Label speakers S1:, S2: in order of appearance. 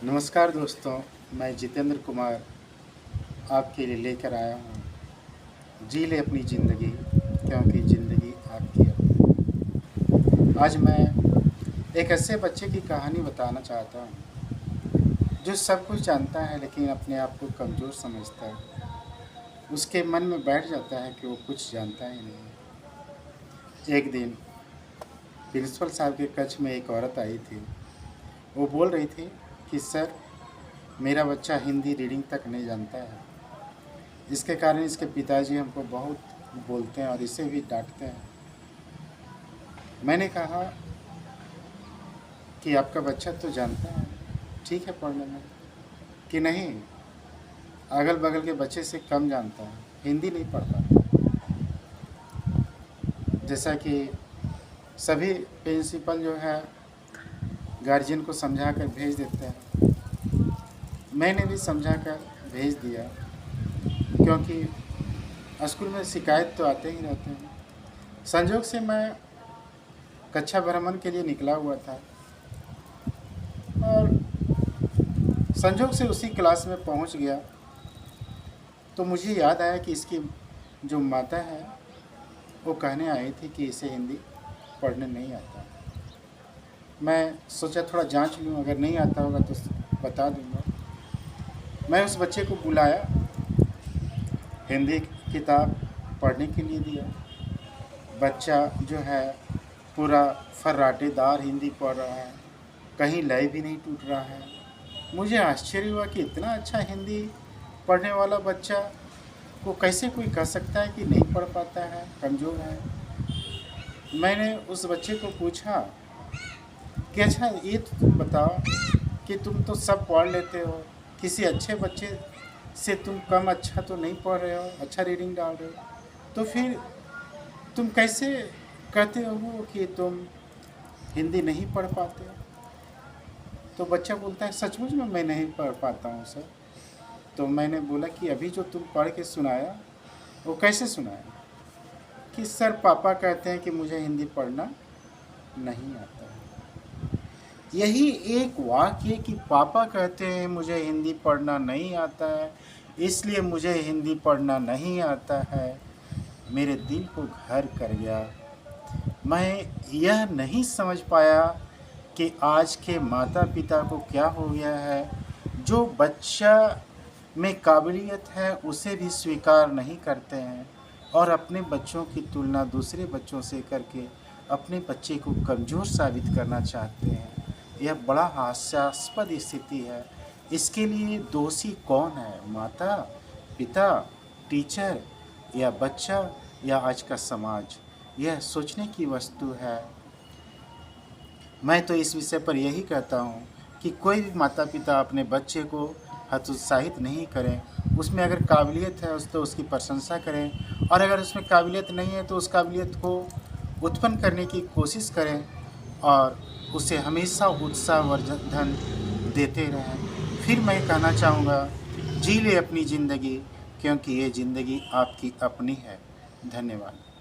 S1: नमस्कार दोस्तों, मैं जितेंद्र कुमार आपके लिए लेकर आया हूँ। जी ले अपनी ज़िंदगी, क्योंकि ज़िंदगी आपकी है। आज मैं एक ऐसे बच्चे की कहानी बताना चाहता हूँ जो सब कुछ जानता है लेकिन अपने आप को कमज़ोर समझता है। उसके मन में बैठ जाता है कि वो कुछ जानता ही नहीं। एक दिन प्रिंसिपल साहब के कक्ष में एक औरत आई थी। वो बोल रही थी कि सर, मेरा बच्चा हिंदी रीडिंग तक नहीं जानता है। इसके कारण इसके पिताजी हमको बहुत बोलते हैं और इसे भी डांटते हैं। मैंने कहा कि आपका बच्चा तो जानता है, ठीक है पढ़ने में, कि नहीं, अगल बगल के बच्चे से कम जानता है, हिंदी नहीं पढ़ पाता। जैसा कि सभी प्रिंसिपल जो है गार्जियन को समझा कर भेज देते हैं, मैंने भी समझा कर भेज दिया, क्योंकि स्कूल में शिकायत तो आते ही रहते हैं। संजोग से मैं कक्षा भ्रमण के लिए निकला हुआ था और संजोग से उसी क्लास में पहुंच गया तो मुझे याद आया कि इसकी जो माता है वो कहने आई थी कि इसे हिंदी पढ़ने नहीं आता। मैं सोचा थोड़ा जांच लूँ, अगर नहीं आता होगा तो बता दूंगा। मैं उस बच्चे को बुलाया, हिंदी किताब पढ़ने के लिए दिया। बच्चा जो है पूरा फर्राटेदार हिंदी पढ़ रहा है, कहीं लय भी नहीं टूट रहा है। मुझे आश्चर्य हुआ कि इतना अच्छा हिंदी पढ़ने वाला बच्चा को कैसे कोई कह सकता है कि नहीं पढ़ पाता है, कमज़ोर है। मैंने उस बच्चे को पूछा कि अच्छा ये तो तुम बताओ कि तुम तो सब पढ़ लेते हो, किसी अच्छे बच्चे से तुम कम अच्छा तो नहीं पढ़ रहे हो, अच्छा रीडिंग डाल रहे हो, तो फिर तुम कैसे कहते हो कि तुम हिंदी नहीं पढ़ पाते? तो बच्चा बोलता है सचमुच में मैं नहीं पढ़ पाता हूँ सर। तो मैंने बोला कि अभी जो तुम पढ़ के सुनाया वो कैसे सुनाया? कि सर पापा कहते हैं कि मुझे हिंदी पढ़ना नहीं आता है। यही एक वाक्य कि पापा कहते हैं मुझे हिंदी पढ़ना नहीं आता है, इसलिए मुझे हिंदी पढ़ना नहीं आता है, मेरे दिल को घर कर गया। मैं यह नहीं समझ पाया कि आज के माता पिता को क्या हो गया है, जो बच्चा में काबिलियत है उसे भी स्वीकार नहीं करते हैं और अपने बच्चों की तुलना दूसरे बच्चों से करके अपने बच्चे को कमज़ोर साबित करना चाहते हैं। यह बड़ा हास्यास्पद स्थिति है। इसके लिए दोषी कौन है? माता पिता, टीचर या बच्चा या आज का समाज? यह सोचने की वस्तु है। मैं तो इस विषय पर यही कहता हूँ कि कोई भी माता पिता अपने बच्चे को हतोत्साहित नहीं करें। उसमें अगर काबिलियत है तो उसकी प्रशंसा करें, और अगर उसमें काबिलियत नहीं है तो उस काबिलियत को उत्पन्न करने की कोशिश करें और उसे हमेशा उत्साहवर्धन देते रहें। फिर मैं कहना चाहूँगा, जी ले अपनी ज़िंदगी, क्योंकि ये ज़िंदगी आपकी अपनी है। धन्यवाद।